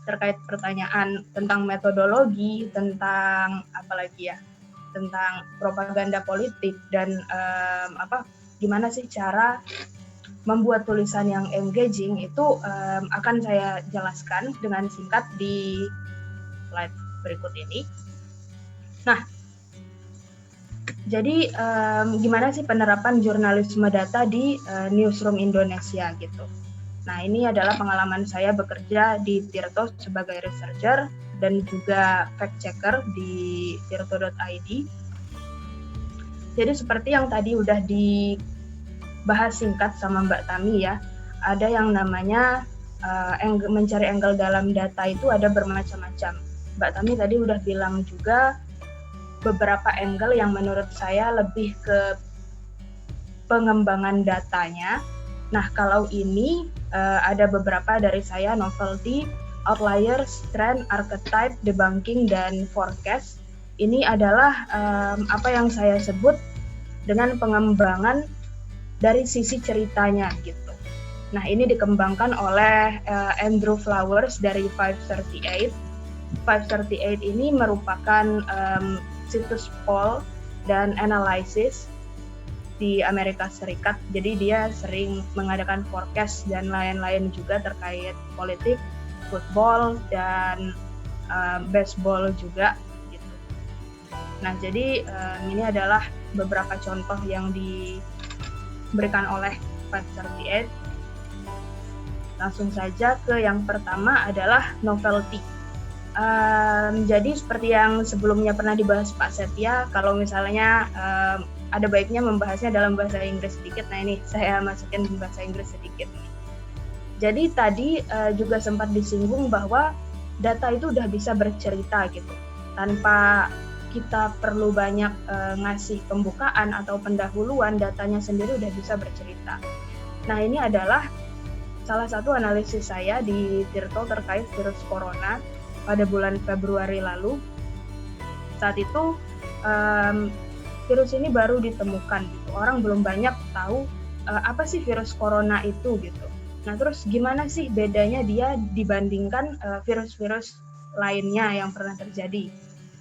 terkait pertanyaan tentang metodologi, tentang tentang propaganda politik dan gimana sih cara membuat tulisan yang engaging itu akan saya jelaskan dengan singkat di slide berikut ini. Nah, jadi gimana sih penerapan jurnalisme data di Newsroom Indonesia gitu. Nah, ini adalah pengalaman saya bekerja di Tirto sebagai researcher dan juga fact checker di tirto.id. Jadi seperti yang tadi udah dibahas singkat sama Mbak Tami ya, ada yang namanya mencari angle dalam data itu ada bermacam-macam. Mbak Tami tadi udah bilang juga beberapa angle yang menurut saya lebih ke pengembangan datanya. Nah, kalau ini ada beberapa dari saya, novelty, outliers, trend, archetype, debunking, dan forecast. Ini adalah apa yang saya sebut dengan pengembangan dari sisi ceritanya gitu. Nah, ini dikembangkan oleh Andrew Flowers dari 538. 538 ini merupakan situs poll dan analisis di Amerika Serikat. Jadi dia sering mengadakan forecast dan lain-lain juga terkait politik, football, dan baseball juga gitu. Nah, jadi ini adalah beberapa contoh yang diberikan oleh 538. Langsung saja ke yang pertama adalah novelty. Jadi seperti yang sebelumnya pernah dibahas Pak Setia, kalau misalnya ada baiknya membahasnya dalam bahasa Inggris sedikit. Nah, ini saya masukin bahasa Inggris sedikit nih. Jadi tadi juga sempat disinggung bahwa data itu udah bisa bercerita gitu, tanpa kita perlu banyak ngasih pembukaan atau pendahuluan, datanya sendiri udah bisa bercerita. Nah, ini adalah salah satu analisis saya di Tirto terkait virus corona pada bulan Februari lalu. Saat itu virus ini baru ditemukan gitu. Orang belum banyak tahu apa sih virus corona itu gitu. Nah, terus gimana sih bedanya dia dibandingkan virus-virus lainnya yang pernah terjadi,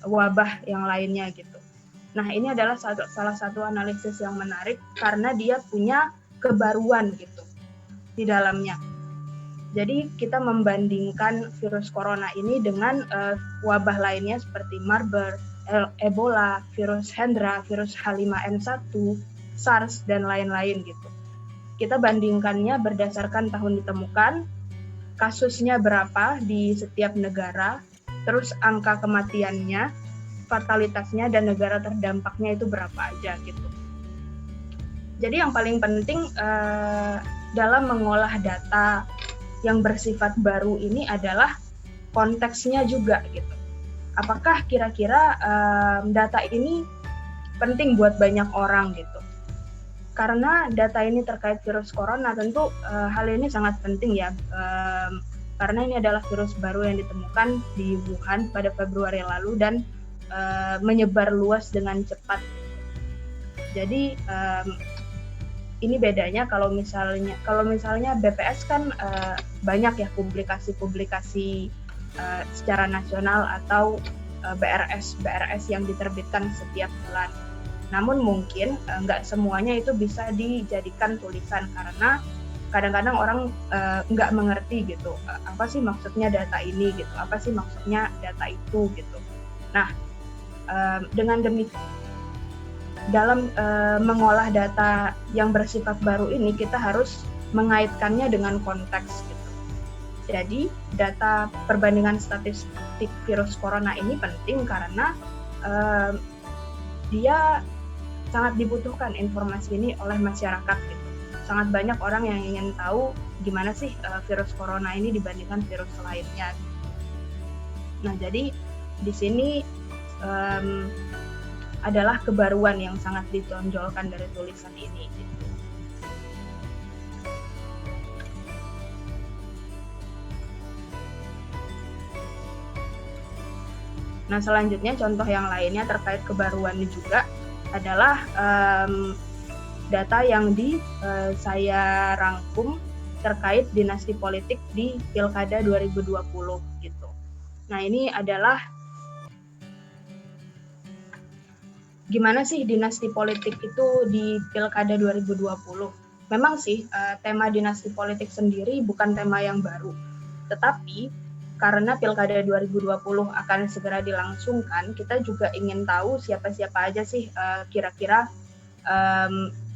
wabah yang lainnya gitu. Nah, ini adalah salah satu analisis yang menarik karena dia punya kebaruan gitu di dalamnya. Jadi kita membandingkan virus corona ini dengan wabah lainnya seperti Marburg, Ebola, virus Hendra, virus H5N1, SARS, dan lain-lain gitu. Kita bandingkannya berdasarkan tahun ditemukan, kasusnya berapa di setiap negara, terus angka kematiannya, fatalitasnya, dan negara terdampaknya itu berapa aja gitu. Jadi yang paling penting dalam mengolah data yang bersifat baru ini adalah konteksnya juga gitu. Apakah kira-kira data ini penting buat banyak orang gitu? Karena data ini terkait virus corona, tentu hal ini sangat penting ya, karena ini adalah virus baru yang ditemukan di Wuhan pada Februari lalu dan menyebar luas dengan cepat. Jadi ini bedanya kalau misalnya BPS kan banyak ya publikasi-publikasi secara nasional atau BRS yang diterbitkan setiap bulan. Namun mungkin nggak semuanya itu bisa dijadikan tulisan karena kadang-kadang orang nggak mengerti gitu, apa sih maksudnya data ini gitu, apa sih maksudnya data itu gitu. Nah, dengan dalam mengolah data yang bersifat baru ini kita harus mengaitkannya dengan konteks gitu. Jadi data perbandingan statistik virus corona ini penting karena dia sangat dibutuhkan informasi ini oleh masyarakat gitu. Sangat banyak orang yang ingin tahu gimana sih virus corona ini dibandingkan virus lainnya. Nah, jadi di sini adalah kebaruan yang sangat ditonjolkan dari tulisan ini. Gitu. Nah, selanjutnya contoh yang lainnya terkait kebaruan juga adalah data yang saya rangkum terkait dinasti politik di Pilkada 2020 gitu. Nah, ini adalah gimana sih dinasti politik itu di Pilkada 2020. Memang sih tema dinasti politik sendiri bukan tema yang baru. Tetapi karena Pilkada 2020 akan segera dilangsungkan, kita juga ingin tahu siapa-siapa aja sih kira-kira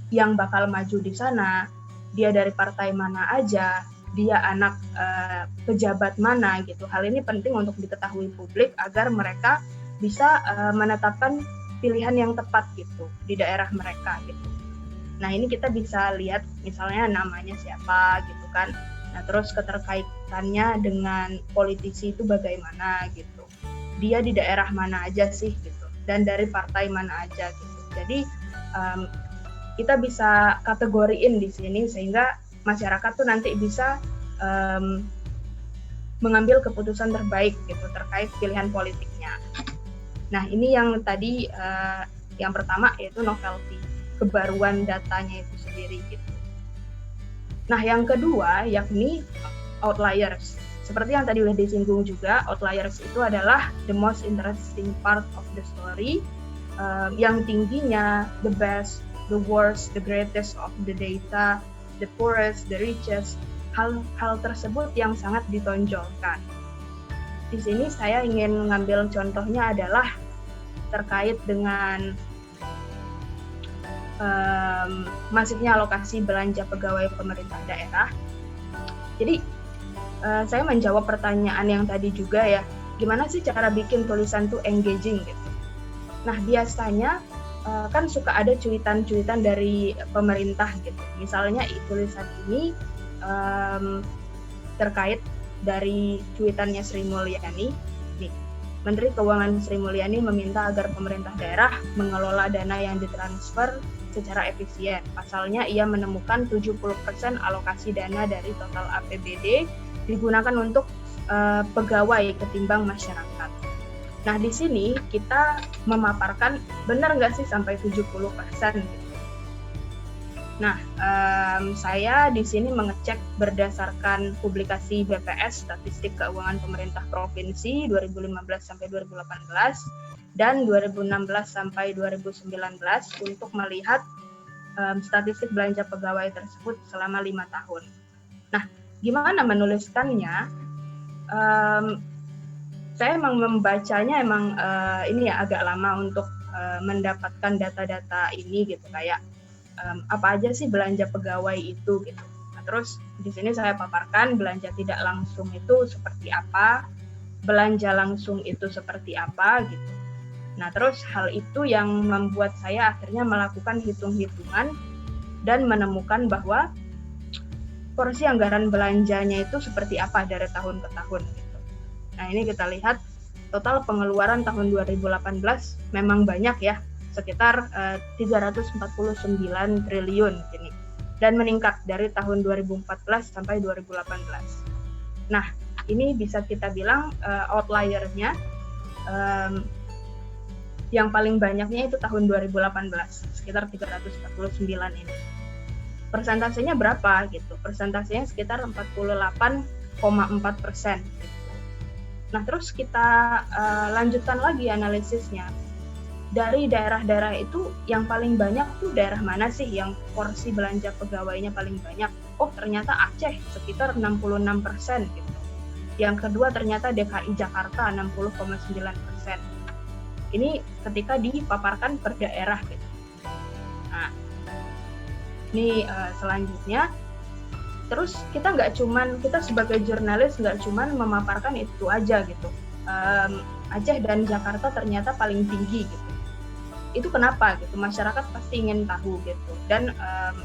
yang bakal maju di sana, dia dari partai mana aja, dia anak pejabat mana gitu. Hal ini penting untuk diketahui publik agar mereka bisa menetapkan pilihan yang tepat gitu di daerah mereka gitu. Nah, ini kita bisa lihat misalnya namanya siapa gitu kan. Nah, terus keterkaitannya dengan politisi itu bagaimana gitu. Dia di daerah mana aja sih gitu, dan dari partai mana aja gitu. Jadi kita bisa kategoriin di sini sehingga masyarakat tuh nanti bisa mengambil keputusan terbaik gitu terkait pilihan politiknya. Nah, ini yang tadi yang pertama yaitu novelty, kebaruan datanya itu sendiri gitu. Nah, yang kedua yakni outliers. Seperti yang tadi udah disinggung juga, outliers itu adalah the most interesting part of the story, yang tingginya, the best, the worst, the greatest of the data, the poorest, the richest, hal tersebut yang sangat ditonjolkan. Di sini saya ingin mengambil contohnya adalah terkait dengan masifnya alokasi belanja pegawai pemerintah daerah. Jadi saya menjawab pertanyaan yang tadi juga ya, gimana sih cara bikin tulisan tuh engaging gitu. Nah, biasanya kan suka ada cuitan-cuitan dari pemerintah gitu. Misalnya tulisan ini terkait dari cuitannya Sri Mulyani. Nih, Menteri Keuangan Sri Mulyani meminta agar pemerintah daerah mengelola dana yang ditransfer secara efisien. Pasalnya ia menemukan 70% alokasi dana dari total APBD digunakan untuk pegawai ketimbang masyarakat. Nah, di sini kita memaparkan benar nggak sih sampai 70% gitu. Nah, saya di sini mengecek berdasarkan publikasi BPS Statistik Keuangan Pemerintah Provinsi 2015 sampai 2018 dan 2016 sampai 2019 untuk melihat statistik belanja pegawai tersebut selama 5 tahun. Nah, gimana menuliskannya? Saya emang membacanya ini ya agak lama untuk mendapatkan data-data ini gitu, kayak apa aja sih belanja pegawai itu gitu. Nah, terus di sini saya paparkan belanja tidak langsung itu seperti apa, belanja langsung itu seperti apa gitu. Nah, terus hal itu yang membuat saya akhirnya melakukan hitung-hitungan dan menemukan bahwa porsi anggaran belanjanya itu seperti apa dari tahun ke tahun gitu. Nah, ini kita lihat total pengeluaran tahun 2018 memang banyak ya, sekitar 349 triliun ini, dan meningkat dari tahun 2014 sampai 2018. Nah, ini bisa kita bilang outlier-nya yang paling banyaknya itu tahun 2018, sekitar 349 ini. Persentasenya berapa gitu? Persentasenya sekitar 48,4%. Gitu. Nah, terus kita lanjutkan lagi analisisnya. Dari daerah-daerah itu yang paling banyak tuh daerah mana sih yang porsi belanja pegawainya paling banyak? Oh, ternyata Aceh sekitar 66% gitu. Yang kedua ternyata DKI Jakarta 60,9%. Ini ketika dipaparkan per daerah gitu. Nah, ini selanjutnya. Terus kita sebagai jurnalis nggak cuman memaparkan itu aja gitu. Aceh dan Jakarta ternyata paling tinggi gitu. Itu kenapa gitu, masyarakat pasti ingin tahu gitu, dan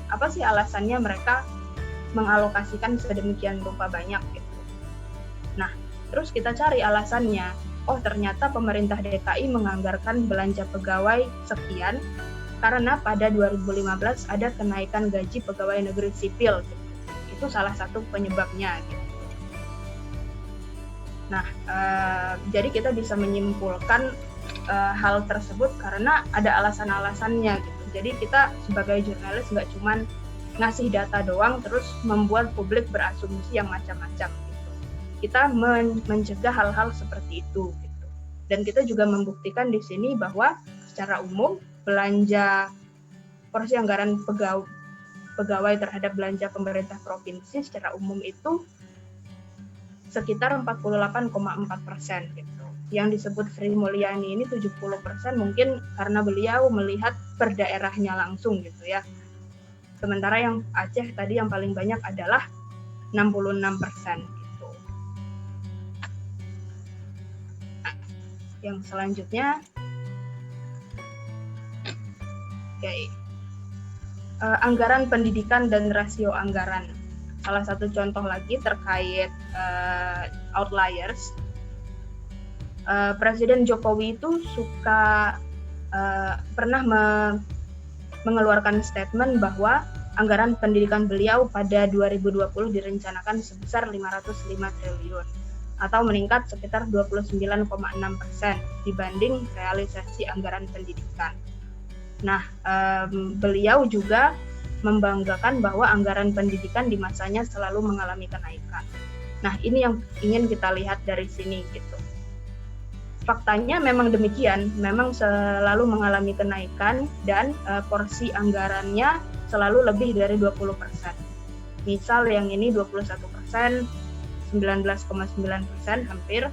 apa sih alasannya mereka mengalokasikan sedemikian rupa banyak gitu. Nah, terus kita cari alasannya. Oh, ternyata pemerintah DKI menganggarkan belanja pegawai sekian karena pada 2015 ada kenaikan gaji pegawai negeri sipil gitu. Itu salah satu penyebabnya gitu. Nah, jadi kita bisa menyimpulkan hal tersebut karena ada alasan-alasannya gitu. Jadi kita sebagai jurnalis nggak cuman ngasih data doang terus membuat publik berasumsi yang macam-macam gitu. kita mencegah hal-hal seperti itu gitu. Dan kita juga membuktikan di sini bahwa secara umum belanja porsi anggaran pegawai terhadap belanja pemerintah provinsi secara umum itu sekitar 48,4% gitu. Yang disebut Sri Mulyani ini 70% mungkin karena beliau melihat per daerahnya langsung gitu ya. Sementara yang Aceh tadi yang paling banyak adalah 66% gitu. Yang selanjutnya, anggaran pendidikan dan rasio anggaran. Salah satu contoh lagi terkait outliers. Presiden Jokowi itu pernah mengeluarkan statement bahwa anggaran pendidikan beliau pada 2020 direncanakan sebesar 505 triliun atau meningkat sekitar 29,6% dibanding realisasi anggaran pendidikan. Nah, beliau juga membanggakan bahwa anggaran pendidikan di masanya selalu mengalami kenaikan. Nah, ini yang ingin kita lihat dari sini gitu. Faktanya memang demikian, memang selalu mengalami kenaikan dan porsi anggarannya selalu lebih dari 20%. Misal yang ini 21%, 19,9%, hampir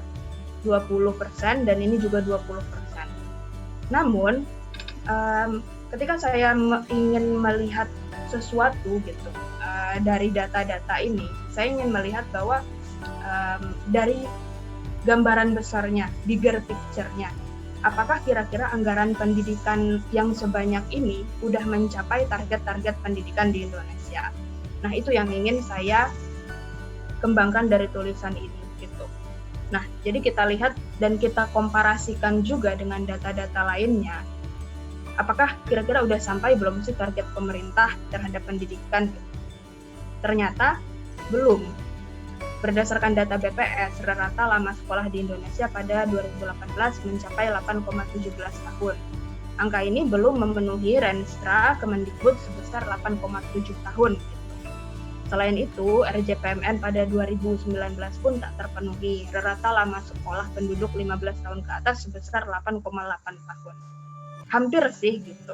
20%, dan ini juga 20%. Namun, ketika saya ingin melihat sesuatu gitu dari data-data ini, saya ingin melihat bahwa dari gambaran besarnya, bigger picture-nya, apakah kira-kira anggaran pendidikan yang sebanyak ini udah mencapai target-target pendidikan di Indonesia? Nah, itu yang ingin saya kembangkan dari tulisan ini gitu. Nah, jadi kita lihat dan kita komparasikan juga dengan data-data lainnya. Apakah kira-kira udah sampai belum sih target pemerintah terhadap pendidikan? Ternyata belum. Berdasarkan data BPS, rata lama sekolah di Indonesia pada 2018 mencapai 8,17 tahun. Angka ini belum memenuhi Renstra Kemendikbud sebesar 8,7 tahun. Selain itu, RJPMN pada 2019 pun tak terpenuhi. Rata lama sekolah penduduk 15 tahun ke atas sebesar 8,8 tahun. Hampir sih gitu.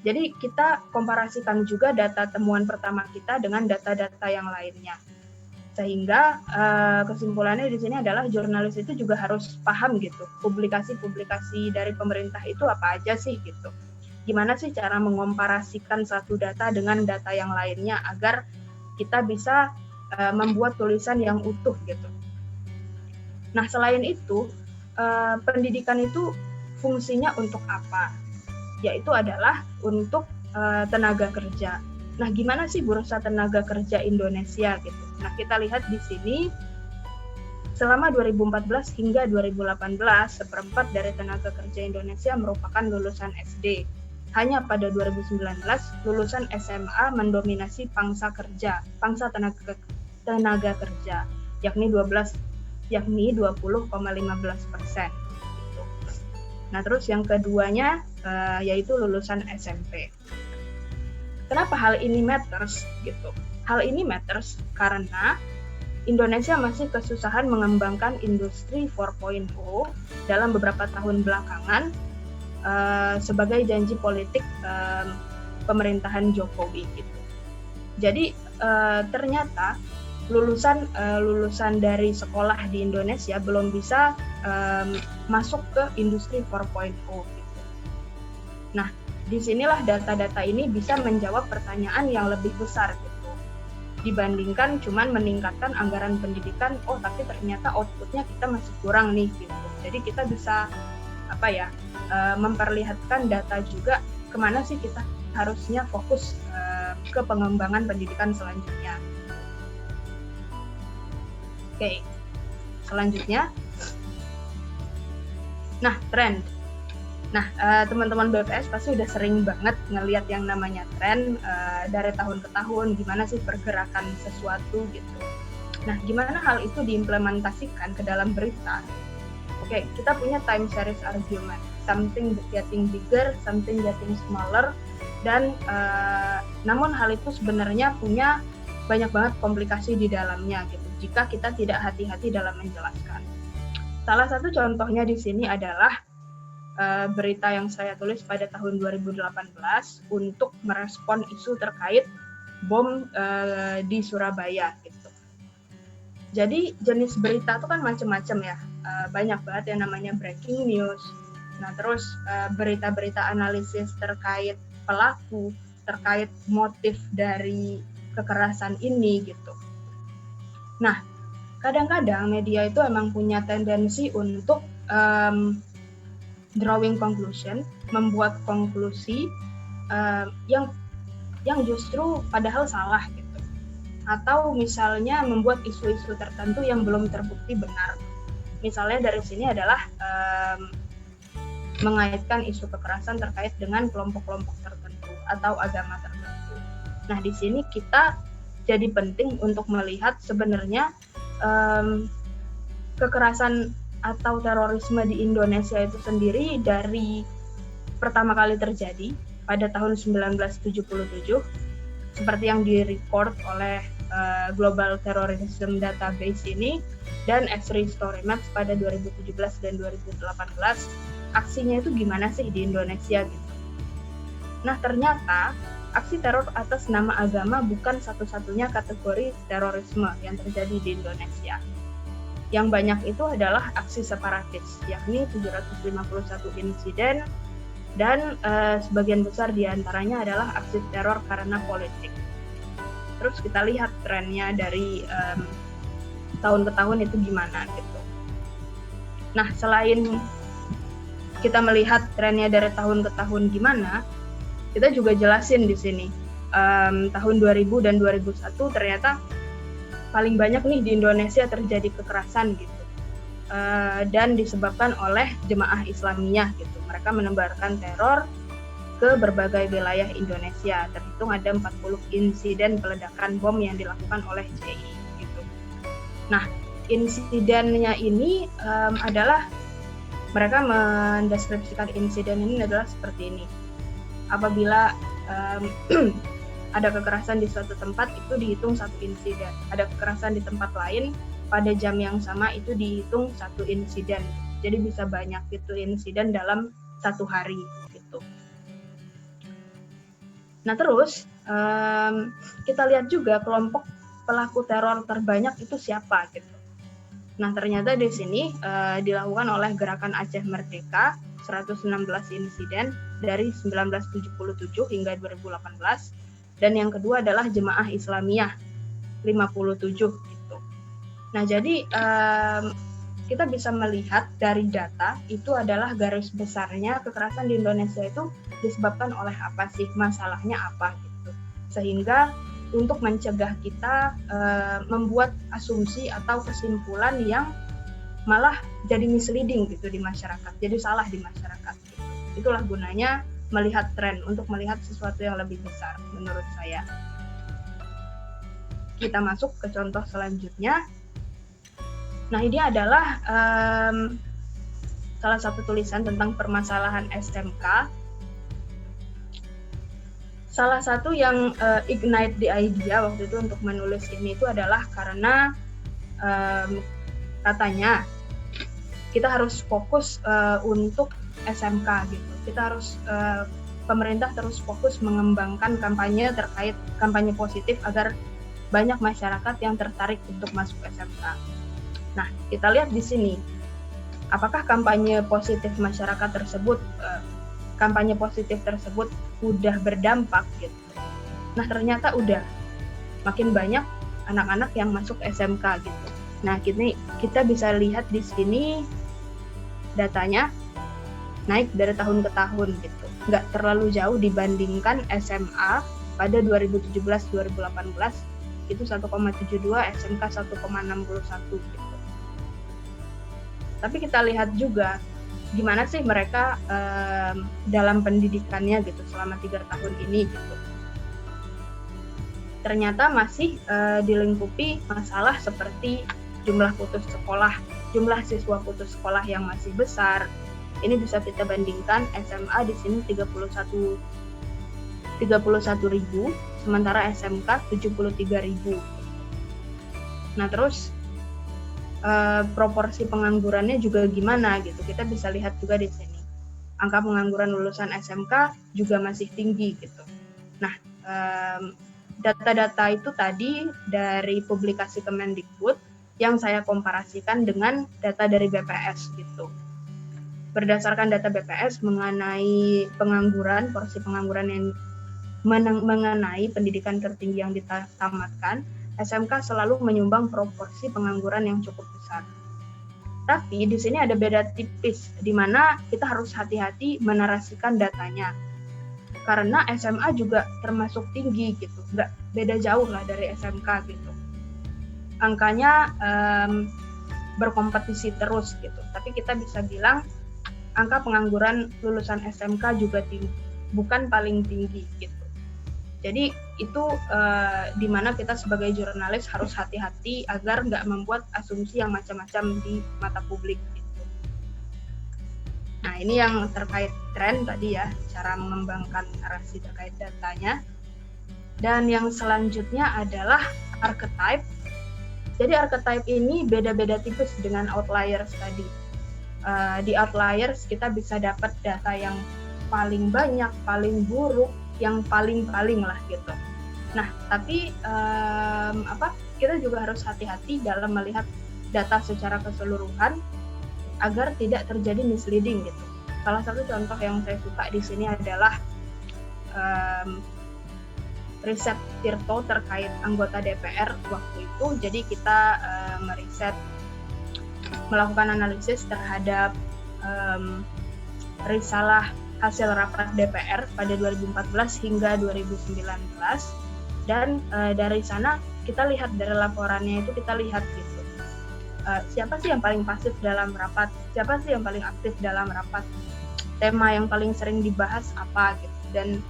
Jadi kita komparasikan juga data temuan pertama kita dengan data-data yang lainnya. Sehingga kesimpulannya di sini adalah jurnalis itu juga harus paham gitu. Publikasi-publikasi dari pemerintah itu apa aja sih gitu. Gimana sih cara mengomparasikan satu data dengan data yang lainnya agar kita bisa membuat tulisan yang utuh gitu. Nah, selain itu, pendidikan itu fungsinya untuk apa? Yaitu adalah untuk tenaga kerja. Nah, gimana sih bursa tenaga kerja Indonesia gitu? Nah, kita lihat di sini selama 2014 hingga 2018, seperempat dari tenaga kerja Indonesia merupakan lulusan SD. Hanya pada 2019, lulusan SMA mendominasi pangsa tenaga kerja, yakni 20,15%. Nah, terus yang keduanya yaitu lulusan SMP. Kenapa hal ini matters gitu? Hal ini matters karena Indonesia masih kesusahan mengembangkan industri 4.0 dalam beberapa tahun belakangan sebagai janji politik pemerintahan Jokowi gitu. Jadi ternyata lulusan dari sekolah di Indonesia belum bisa masuk ke industri 4.0 gitu. Nah, disinilah data-data ini bisa menjawab pertanyaan yang lebih besar gitu. Dibandingkan cuman meningkatkan anggaran pendidikan, tapi ternyata outputnya kita masih kurang nih gitu. Jadi kita bisa memperlihatkan data juga kemana sih kita harusnya fokus ke pengembangan pendidikan selanjutnya. Oke, selanjutnya. Nah, trend. Nah, teman-teman BPS pasti udah sering banget ngelihat yang namanya tren dari tahun ke tahun, gimana sih pergerakan sesuatu gitu. Nah, gimana hal itu diimplementasikan ke dalam berita? Oke, kita punya time series argument, something getting bigger, something getting smaller, dan namun hal itu sebenarnya punya banyak banget komplikasi di dalamnya gitu jika kita tidak hati-hati dalam menjelaskan. Salah satu contohnya di sini adalah berita yang saya tulis pada tahun 2018 untuk merespon isu terkait bom di Surabaya gitu. Jadi jenis berita itu kan macam-macam ya, banyak banget yang namanya breaking news. Nah terus berita-berita analisis terkait pelaku, terkait motif dari kekerasan ini gitu. Nah kadang-kadang media itu emang punya tendensi untuk drawing conclusion, membuat konklusi yang justru padahal salah gitu. Atau misalnya membuat isu-isu tertentu yang belum terbukti benar. Misalnya dari sini adalah mengaitkan isu kekerasan terkait dengan kelompok-kelompok tertentu atau agama tertentu. Nah, di sini kita jadi penting untuk melihat sebenarnya kekerasan atau terorisme di Indonesia itu sendiri dari pertama kali terjadi pada tahun 1977 seperti yang direcord oleh Global Terrorism Database ini dan X-Ray Story Maps pada 2017 dan 2018, aksinya itu gimana sih di Indonesia gitu. Nah ternyata aksi teror atas nama agama bukan satu-satunya kategori terorisme yang terjadi di Indonesia. Yang banyak itu adalah aksi separatis, yakni 751 insiden dan sebagian besar diantaranya adalah aksi teror karena politik. Terus kita lihat trennya dari tahun ke tahun itu gimana gitu. Nah selain kita melihat trennya dari tahun ke tahun gimana, kita juga jelasin di sini tahun 2000 dan 2001 ternyata paling banyak nih di Indonesia terjadi kekerasan gitu, dan disebabkan oleh jemaah Islamiyah gitu. Mereka menebarkan teror ke berbagai wilayah Indonesia. Terhitung ada 40 insiden peledakan bom yang dilakukan oleh JI gitu. Nah, insidennya ini adalah mereka mendeskripsikan insiden ini adalah seperti ini. Apabila ada kekerasan di suatu tempat itu dihitung satu insiden. Ada kekerasan di tempat lain pada jam yang sama itu dihitung satu insiden. Jadi bisa banyak gitu insiden dalam satu hari gitu. Nah terus kita lihat juga kelompok pelaku teror terbanyak itu siapa gitu. Nah ternyata di sini dilakukan oleh Gerakan Aceh Merdeka 116 insiden dari 1977 hingga 2018, dan yang kedua adalah Jemaah Islamiyah 57 gitu. Nah jadi kita bisa melihat dari data itu adalah garis besarnya kekerasan di Indonesia itu disebabkan oleh apa sih, masalahnya apa gitu. Sehingga untuk mencegah kita membuat asumsi atau kesimpulan yang malah jadi misleading gitu di masyarakat, jadi salah di masyarakat gitu. Itulah gunanya melihat tren, untuk melihat sesuatu yang lebih besar menurut saya. Kita masuk ke contoh selanjutnya. Nah ini adalah salah satu tulisan tentang permasalahan SMK. Salah satu yang ignite the idea waktu itu untuk menulis ini itu adalah karena katanya kita harus fokus untuk SMK gitu. Kita harus pemerintah terus fokus mengembangkan kampanye terkait kampanye positif agar banyak masyarakat yang tertarik untuk masuk SMK. Nah, kita lihat di sini, apakah kampanye positif masyarakat tersebut, kampanye positif tersebut udah berdampak gitu. Nah, ternyata udah, makin banyak anak-anak yang masuk SMK gitu. Nah, kita bisa lihat di sini datanya naik dari tahun ke tahun gitu. Nggak terlalu jauh dibandingkan SMA pada 2017-2018 itu 1,72, SMK 1,61 gitu. Tapi kita lihat juga gimana sih mereka dalam pendidikannya gitu selama 3 tahun ini gitu. Ternyata masih dilingkupi masalah seperti jumlah putus sekolah, jumlah siswa putus sekolah yang masih besar. Ini bisa kita bandingkan SMA di sini 31.000, sementara SMK 73.000. Nah, terus proporsi penganggurannya juga gimana gitu. Kita bisa lihat juga di sini. Angka pengangguran lulusan SMK juga masih tinggi gitu. Nah, data-data itu tadi dari publikasi Kemendikbud yang saya komparasikan dengan data dari BPS gitu. Berdasarkan data BPS mengenai pengangguran, porsi pengangguran yang mengenai pendidikan tertinggi yang ditamatkan, SMK selalu menyumbang proporsi pengangguran yang cukup besar. Tapi di sini ada beda tipis, di mana kita harus hati-hati menarasikan datanya. Karena SMA juga termasuk tinggi gitu, nggak beda jauh lah dari SMK gitu. Angkanya berkompetisi terus gitu, tapi kita bisa bilang angka pengangguran lulusan SMK juga tinggi, bukan paling tinggi gitu. Jadi itu di mana kita sebagai jurnalis harus hati-hati agar nggak membuat asumsi yang macam-macam di mata publik gitu. Nah, ini yang terkait tren tadi ya, cara mengembangkan narasi terkait datanya. Dan yang selanjutnya adalah archetype. Jadi archetype ini beda-beda tipis dengan outliers tadi. Di outliers kita bisa dapat data yang paling banyak, paling buruk, yang paling-paling lah gitu. Nah, tapi kita juga harus hati-hati dalam melihat data secara keseluruhan agar tidak terjadi misleading gitu. Salah satu contoh yang saya suka di sini adalah riset Tirto terkait anggota DPR waktu itu. Jadi kita melakukan analisis terhadap risalah hasil rapat DPR pada 2014 hingga 2019, dan dari sana kita lihat dari laporannya itu kita lihat gitu, siapa sih yang paling pasif dalam rapat, siapa sih yang paling aktif dalam rapat, tema yang paling sering dibahas apa gitu, dan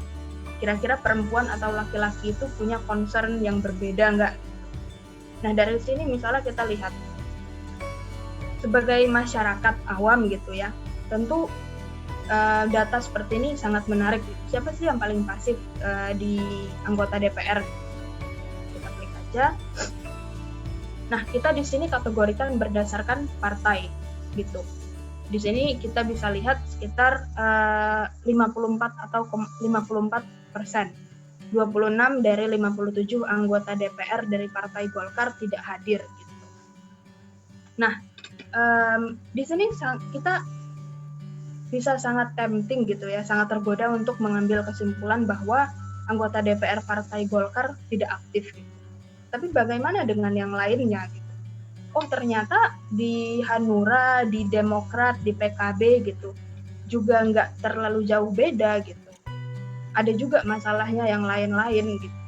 kira-kira perempuan atau laki-laki itu punya concern yang berbeda nggak. Nah, dari sini misalnya kita lihat sebagai masyarakat awam gitu ya, tentu data seperti ini sangat menarik. Siapa sih yang paling pasif di anggota DPR? Kita klik aja. Nah, kita di sini kategorikan berdasarkan partai gitu. Di sini kita bisa lihat sekitar 54 atau 54%. 26 dari 57 anggota DPR dari Partai Golkar tidak hadir gitu. Nah, di sini kita bisa sangat tempting gitu ya, sangat tergoda untuk mengambil kesimpulan bahwa anggota DPR Partai Golkar tidak aktif gitu. Tapi bagaimana dengan yang lainnya gitu? Oh, ternyata di Hanura, di Demokrat, di PKB gitu juga nggak terlalu jauh beda gitu. Ada juga masalahnya yang lain-lain gitu.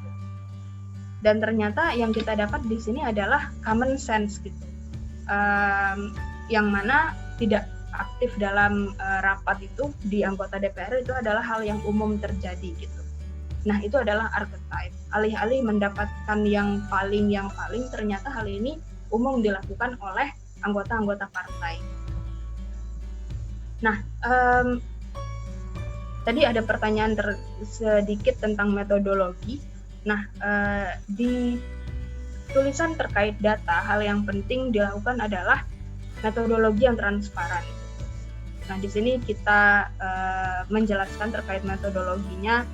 Dan ternyata yang kita dapat di sini adalah common sense gitu, yang mana tidak aktif dalam rapat itu di anggota DPR itu adalah hal yang umum terjadi gitu. Nah, itu adalah archetype. Alih-alih mendapatkan yang paling, ternyata hal ini umum dilakukan oleh anggota-anggota partai. Nah, tadi ada pertanyaan sedikit tentang metodologi. Nah, di tulisan terkait data, hal yang penting dilakukan adalah metodologi yang transparan. Nah, di sini kita menjelaskan terkait metodologinya,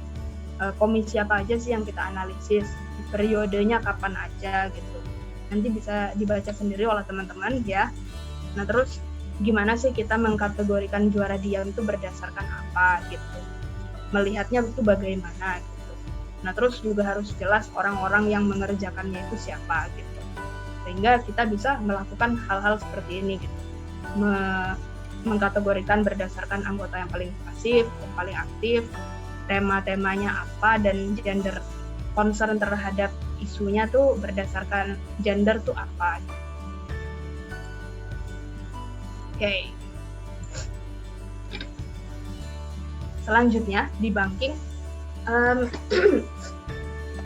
komisi apa aja sih yang kita analisis, periodenya kapan aja gitu. Nanti bisa dibaca sendiri oleh teman-teman ya. Nah, terus gimana sih kita mengkategorikan juara diam itu berdasarkan apa gitu. Melihatnya itu bagaimana gitu. Nah, terus juga harus jelas orang-orang yang mengerjakannya itu siapa gitu. Sehingga kita bisa melakukan hal-hal seperti ini gitu. Mengkategorikan berdasarkan anggota yang paling pasif, yang paling aktif, tema-temanya apa, dan gender, concern terhadap isunya tuh berdasarkan gender tuh apa. Oke. Selanjutnya di banking,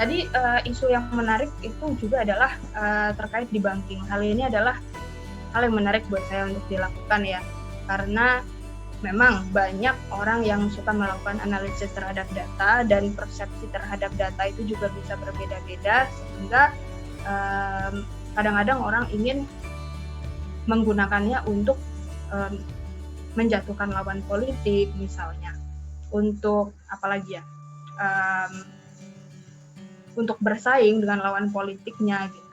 tadi isu yang menarik itu juga adalah terkait di banking. Hal ini adalah hal yang menarik buat saya untuk dilakukan ya, karena memang banyak orang yang suka melakukan analisis terhadap data dan persepsi terhadap data itu juga bisa berbeda-beda, sehingga kadang-kadang orang ingin menggunakannya untuk menjatuhkan lawan politik misalnya, untuk apalagi ya, untuk bersaing dengan lawan politiknya gitu,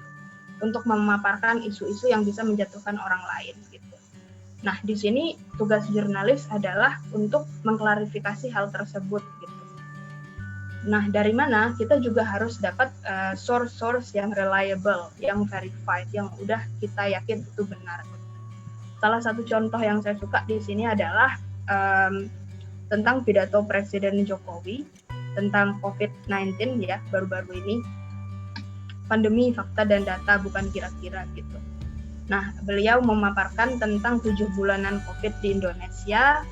untuk memaparkan isu-isu yang bisa menjatuhkan orang lain gitu. Nah, di sini tugas jurnalis adalah untuk mengklarifikasi hal tersebut gitu. Nah, dari mana kita juga harus dapat source-source yang reliable, yang verified, yang udah kita yakin itu benar. Salah satu contoh yang saya suka di sini adalah tentang pidato Presiden Jokowi tentang COVID-19 ya, baru-baru ini. Pandemi, fakta, dan data, bukan kira-kira gitu. Nah, beliau memaparkan tentang 7 bulanan COVID di Indonesia,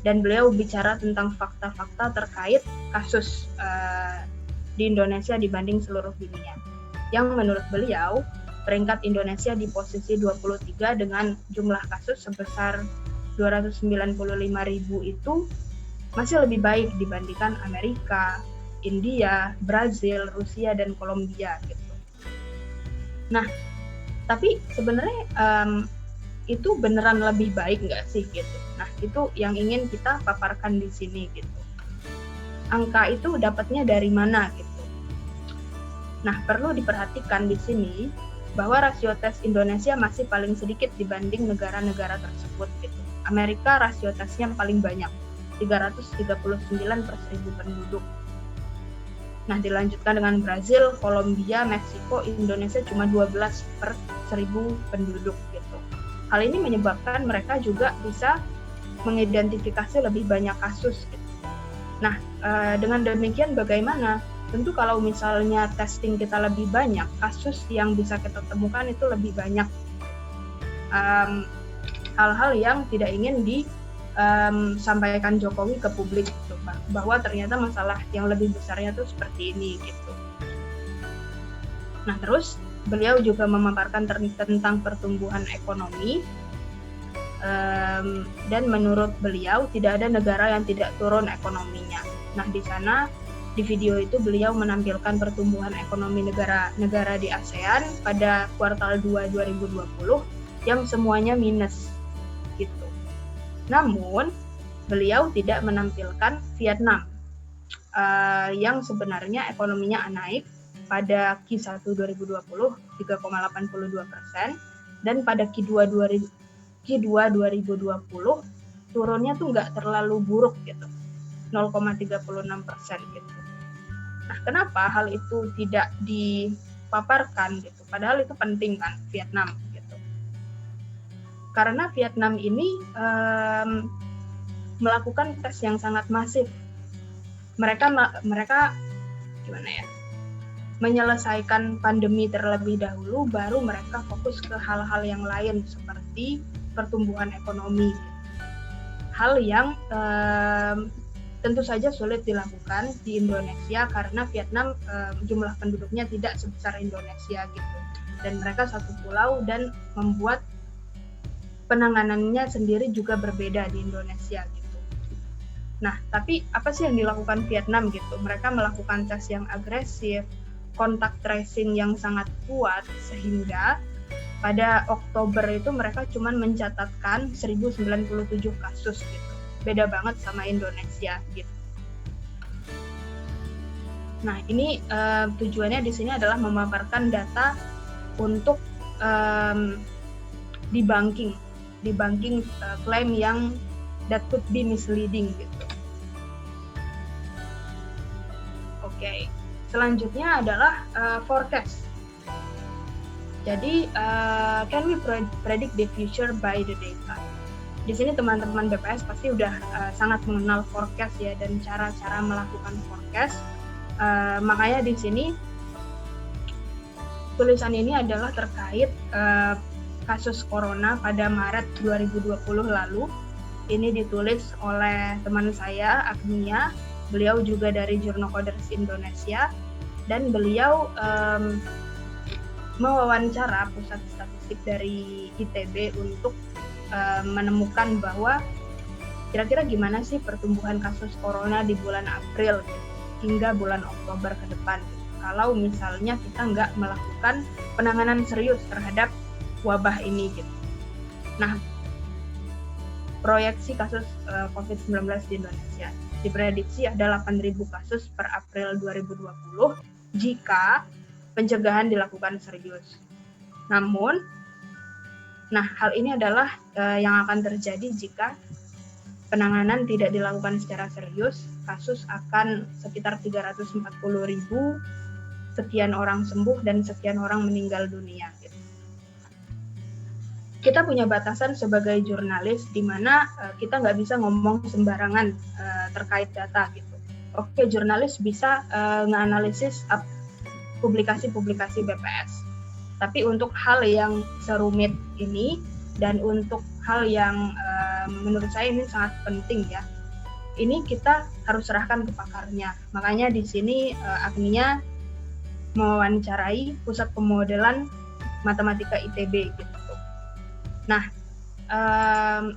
dan beliau bicara tentang fakta-fakta terkait kasus di Indonesia dibanding seluruh dunia. Yang menurut beliau, peringkat Indonesia di posisi 23 dengan jumlah kasus sebesar 295.000 itu masih lebih baik dibandingkan Amerika, India, Brazil, Rusia, dan Kolombia gitu. Nah, tapi sebenarnya itu beneran lebih baik nggak sih gitu? Nah, itu yang ingin kita paparkan di sini gitu. Angka itu dapatnya dari mana gitu? Nah, perlu diperhatikan di sini bahwa rasio tes Indonesia masih paling sedikit dibanding negara-negara tersebut gitu. Amerika rasio tesnya paling banyak, 339 per 1.000 penduduk. Nah, dilanjutkan dengan Brazil, Kolombia, Meksiko, Indonesia cuma 12 per 1.000 penduduk gitu. Hal ini menyebabkan mereka juga bisa mengidentifikasi lebih banyak kasus gitu. Nah, dengan demikian bagaimana? Tentu kalau misalnya testing kita lebih banyak, kasus yang bisa kita temukan itu lebih banyak. Hal-hal yang tidak ingin disampaikan Jokowi ke publik gitu, bahwa ternyata masalah yang lebih besarnya tuh seperti ini gitu. Nah, terus beliau juga memaparkan tentang pertumbuhan ekonomi, dan menurut beliau tidak ada negara yang tidak turun ekonominya. Nah, di sana di video itu beliau menampilkan pertumbuhan ekonomi negara-negara di ASEAN pada kuartal 2 2020 yang semuanya minus gitu. Namun beliau tidak menampilkan Vietnam yang sebenarnya ekonominya naik pada Q1 2020 3,82% dan pada Q2 2020 turunnya tuh nggak terlalu buruk gitu, 0,36% gitu. Nah, kenapa hal itu tidak dipaparkan gitu? Padahal itu penting kan, Vietnam gitu. Karena Vietnam ini melakukan tes yang sangat masif. Mereka gimana ya? Menyelesaikan pandemi terlebih dahulu, baru mereka fokus ke hal-hal yang lain seperti pertumbuhan ekonomi. Hal yang tentu saja sulit dilakukan di Indonesia karena Vietnam jumlah penduduknya tidak sebesar Indonesia gitu, dan mereka satu pulau dan membuat penanganannya sendiri juga berbeda di Indonesia gitu. Nah, tapi apa sih yang dilakukan Vietnam gitu? Mereka melakukan tes yang agresif, kontak tracing yang sangat kuat, sehingga pada Oktober itu mereka cuma mencatatkan 1097 kasus gitu. Beda banget sama Indonesia gitu. Nah, ini tujuannya di sini adalah memaparkan data untuk debunking klaim yang that could be misleading gitu. Oke. Selanjutnya adalah forecast. Jadi, can we predict the future by the data? Di sini teman-teman BPS pasti udah sangat mengenal forecast ya, dan cara-cara melakukan forecast. Makanya di sini tulisan ini adalah terkait kasus corona pada Maret 2020 lalu. Ini ditulis oleh teman saya, Agnia. Beliau juga dari Jurnal Coders Indonesia, dan beliau mewawancara pusat statistik dari ITB untuk menemukan bahwa kira-kira gimana sih pertumbuhan kasus corona di bulan April hingga bulan Oktober ke depan kalau misalnya kita nggak melakukan penanganan serius terhadap wabah ini gitu. Nah, proyeksi kasus COVID-19 di Indonesia diprediksi ada 8.000 kasus per April 2020 jika pencegahan dilakukan serius. Namun, hal ini adalah yang akan terjadi jika penanganan tidak dilakukan secara serius. Kasus akan sekitar 340.000, sekian orang sembuh dan sekian orang meninggal dunia. Kita punya batasan sebagai jurnalis di mana kita nggak bisa ngomong sembarangan terkait data gitu. Oke, jurnalis bisa nganalisis publikasi-publikasi BPS. Tapi untuk hal yang serumit ini dan untuk hal yang menurut saya ini sangat penting ya, ini kita harus serahkan ke pakarnya. Makanya di sini Agnia mewawancarai Pusat Pemodelan Matematika ITB gitu. Nah,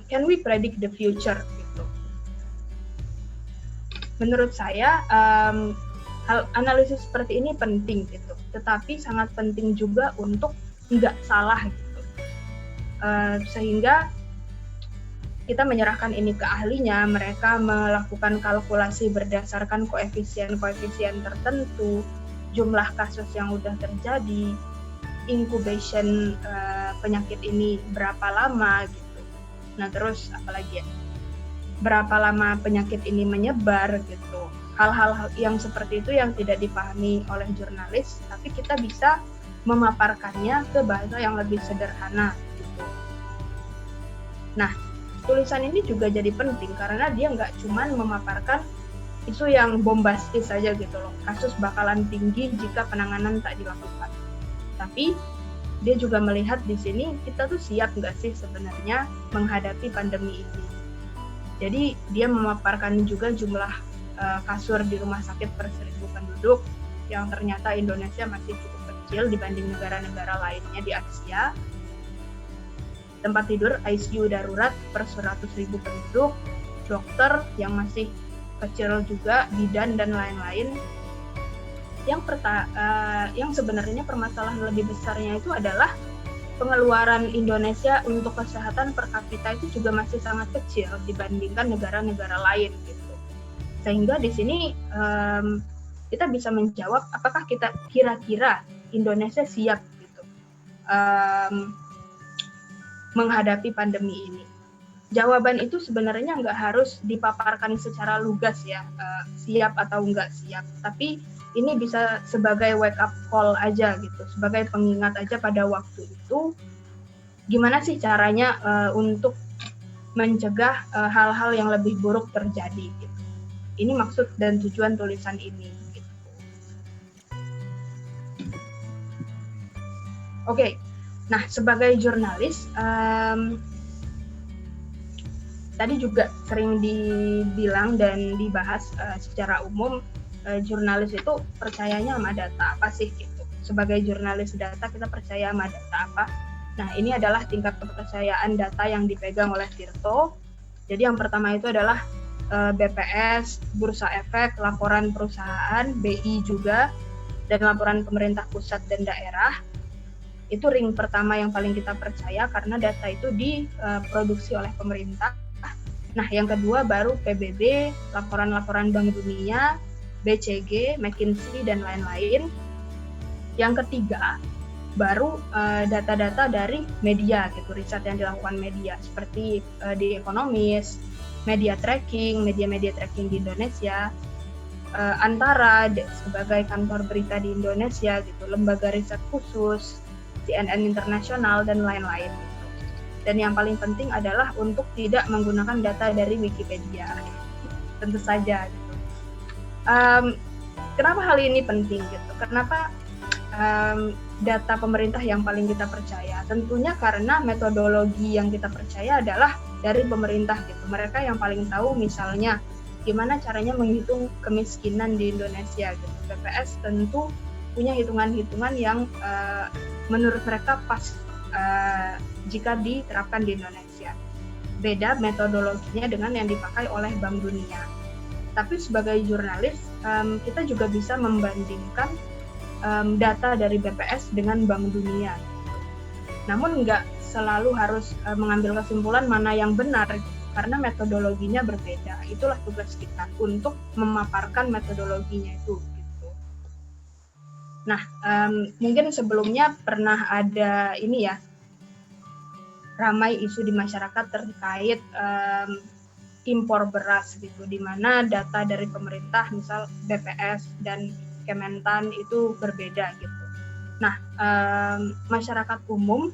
can we predict the future gitu? Menurut saya hal analisis seperti ini penting gitu, tetapi sangat penting juga untuk nggak salah gitu, sehingga kita menyerahkan ini ke ahlinya, mereka melakukan kalkulasi berdasarkan koefisien-koefisien tertentu, jumlah kasus yang udah terjadi, incubation penyakit ini berapa lama gitu. Nah terus apalagi ya, berapa lama penyakit ini menyebar gitu. Hal-hal yang seperti itu yang tidak dipahami oleh jurnalis, tapi kita bisa memaparkannya ke bahasa yang lebih sederhana gitu. Nah, tulisan ini juga jadi penting karena dia nggak cuma memaparkan isu yang bombastis saja gitu loh, kasus bakalan tinggi jika penanganan tak dilakukan. Tapi dia juga melihat di sini kita tuh siap nggak sih sebenarnya menghadapi pandemi ini. Jadi dia memaparkan juga jumlah kasur di rumah sakit per 1.000 penduduk yang ternyata Indonesia masih cukup kecil dibanding negara-negara lainnya di Asia. Tempat tidur ICU darurat per 100.000 penduduk, dokter yang masih kecil juga, bidan dan lain-lain. Yang sebenarnya permasalahan lebih besarnya itu adalah pengeluaran Indonesia untuk kesehatan per kapita itu juga masih sangat kecil dibandingkan negara-negara lain gitu. Sehingga di sini kita bisa menjawab apakah kita kira-kira Indonesia siap gitu menghadapi pandemi ini. Jawaban itu sebenarnya nggak harus dipaparkan secara lugas ya, siap atau nggak siap, tapi ini bisa sebagai wake up call aja gitu, sebagai pengingat aja pada waktu itu gimana sih caranya untuk mencegah hal-hal yang lebih buruk terjadi gitu. Ini maksud dan tujuan tulisan ini gitu. Oke. Nah, sebagai jurnalis tadi juga sering dibilang dan dibahas secara umum, jurnalis itu percayanya sama data apa sih gitu. Sebagai jurnalis data kita percaya sama data apa? Nah, ini adalah tingkat kepercayaan data yang dipegang oleh Tirto. Jadi yang pertama itu adalah BPS, Bursa Efek, laporan perusahaan, BI juga, dan laporan pemerintah pusat dan daerah. Itu ring pertama yang paling kita percaya karena data itu diproduksi oleh pemerintah. Nah, yang kedua baru PBB, laporan-laporan Bank Dunia, BCG, McKinsey, dan lain-lain. Yang ketiga, baru data-data dari media, gitu, riset yang dilakukan media, seperti di Economist, media tracking di Indonesia, Antara sebagai kantor berita di Indonesia, gitu, lembaga riset khusus, CNN Internasional, dan lain-lain. Dan yang paling penting adalah untuk tidak menggunakan data dari Wikipedia, tentu saja. Gitu. Kenapa hal ini penting? Gitu? Kenapa data pemerintah yang paling kita percaya? Tentunya karena metodologi yang kita percaya adalah dari pemerintah. Gitu. Mereka yang paling tahu, misalnya gimana caranya menghitung kemiskinan di Indonesia. Gitu. BPS tentu punya hitungan-hitungan yang menurut mereka pas jika diterapkan di Indonesia. beda metodologinya dengan yang dipakai oleh Bank Dunia. Tapi sebagai jurnalis, kita juga bisa membandingkan data dari BPS dengan Bank Dunia. Namun nggak selalu harus mengambil kesimpulan mana yang benar, karena metodologinya berbeda. Itulah tugas kita untuk memaparkan metodologinya itu. Gitu. Nah, mungkin sebelumnya pernah ada ini ya, ramai isu di masyarakat terkait impor beras gitu, di mana data dari pemerintah, misal BPS dan Kementan itu berbeda gitu. Nah, masyarakat umum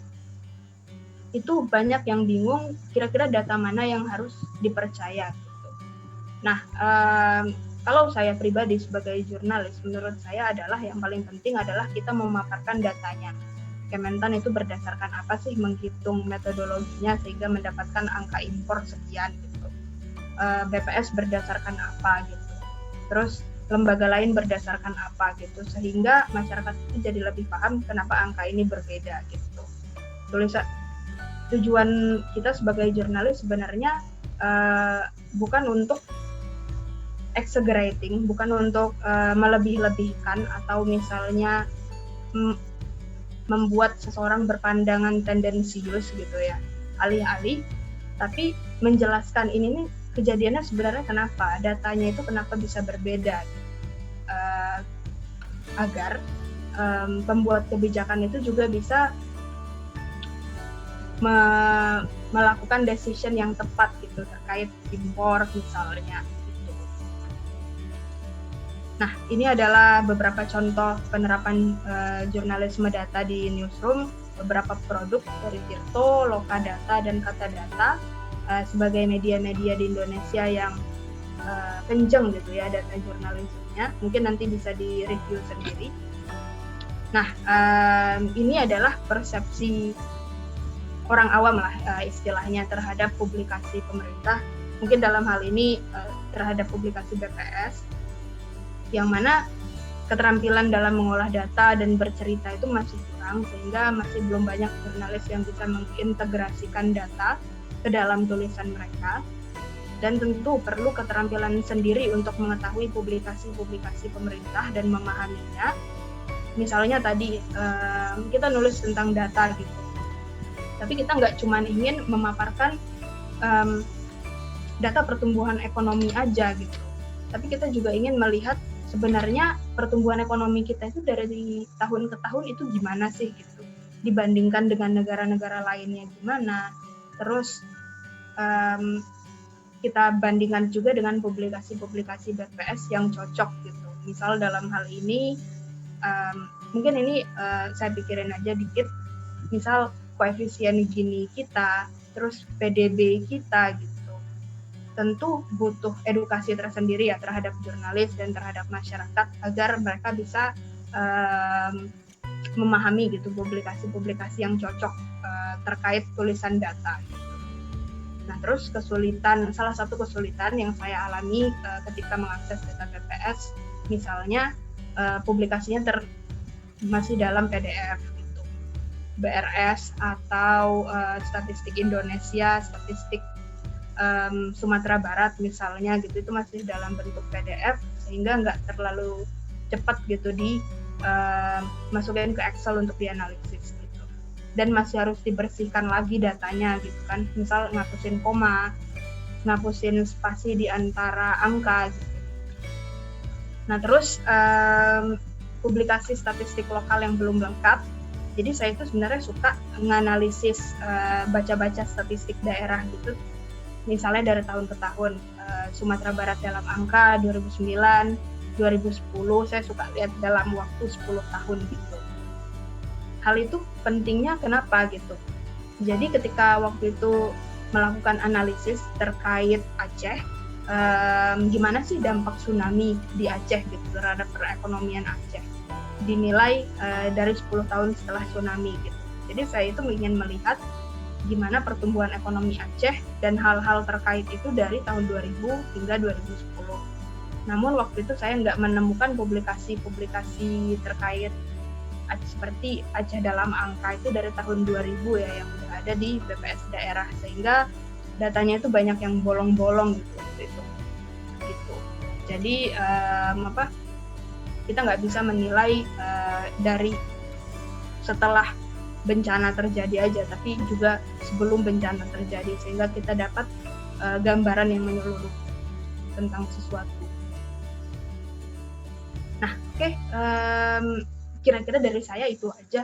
itu banyak yang bingung kira-kira data mana yang harus dipercaya gitu. Nah, kalau saya pribadi sebagai jurnalis, menurut saya adalah yang paling penting adalah kita memaparkan datanya. Kementan itu berdasarkan apa sih menghitung metodologinya sehingga mendapatkan angka impor sekian gitu. BPS berdasarkan apa gitu. Terus lembaga lain berdasarkan apa gitu, sehingga masyarakat itu jadi lebih paham kenapa angka ini berbeda gitu. Tujuan kita sebagai jurnalis sebenarnya bukan untuk exaggerating, bukan untuk melebih-lebihkan atau misalnya membuat seseorang berpandangan tendensius gitu ya, alih-alih, tapi menjelaskan ini nih kejadiannya sebenarnya kenapa, datanya itu kenapa bisa berbeda, agar pembuat kebijakan itu juga bisa melakukan decision yang tepat gitu terkait impor misalnya gitu. Nah, ini adalah beberapa contoh penerapan jurnalisme data di newsroom, beberapa produk dari Tirto, Lokadata, dan Katadata sebagai media-media di Indonesia yang kenceng gitu ya data jurnalismenya. Mungkin nanti bisa di-review sendiri. Nah, ini adalah persepsi orang awam lah istilahnya terhadap publikasi pemerintah, mungkin dalam hal ini terhadap publikasi BPS, yang mana keterampilan dalam mengolah data dan bercerita itu masih kurang, sehingga masih belum banyak jurnalis yang bisa mengintegrasikan data ke dalam tulisan mereka, dan tentu perlu keterampilan sendiri untuk mengetahui publikasi-publikasi pemerintah dan memahaminya. Misalnya tadi kita nulis tentang data gitu, tapi kita nggak cuma ingin memaparkan data pertumbuhan ekonomi aja gitu, tapi kita juga ingin melihat sebenarnya pertumbuhan ekonomi kita itu dari tahun ke tahun itu gimana sih gitu, dibandingkan dengan negara-negara lainnya gimana, terus kita bandingkan juga dengan publikasi-publikasi BPS yang cocok gitu. Misal dalam hal ini mungkin ini saya pikirin aja dikit, misal koefisien Gini kita, terus PDB kita gitu. Tentu butuh edukasi tersendiri ya terhadap jurnalis dan terhadap masyarakat agar mereka bisa memahami gitu publikasi-publikasi yang cocok terkait tulisan data. Nah, terus salah satu kesulitan yang saya alami ketika mengakses data BPS, misalnya publikasinya masih dalam PDF. BRS atau statistik Indonesia, statistik Sumatera Barat misalnya gitu, itu masih dalam bentuk PDF sehingga nggak terlalu cepat gitu masukin ke Excel untuk dianalisis gitu, dan masih harus dibersihkan lagi datanya gitu kan, misal ngapusin koma, ngapusin spasi di antara angka gitu. Nah, terus publikasi statistik lokal yang belum lengkap. Jadi saya itu sebenarnya suka menganalisis baca-baca statistik daerah gitu. Misalnya dari tahun ke tahun, Sumatera Barat dalam angka 2009, 2010, saya suka lihat dalam waktu 10 tahun gitu. Hal itu pentingnya kenapa gitu. Jadi ketika waktu itu melakukan analisis terkait Aceh, gimana sih dampak tsunami di Aceh gitu terhadap perekonomian Aceh, dinilai dari 10 tahun setelah tsunami gitu. Jadi saya itu ingin melihat gimana pertumbuhan ekonomi Aceh dan hal-hal terkait itu dari tahun 2000 hingga 2010. Namun waktu itu saya nggak menemukan publikasi-publikasi terkait seperti Aceh dalam angka itu dari tahun 2000 ya, yang udah ada di BPS daerah, sehingga datanya itu banyak yang bolong-bolong gitu waktu itu. Gitu. Jadi kita nggak bisa menilai dari setelah bencana terjadi aja, tapi juga sebelum bencana terjadi, sehingga kita dapat gambaran yang menyeluruh tentang sesuatu. Nah, oke, kira-kira dari saya itu aja.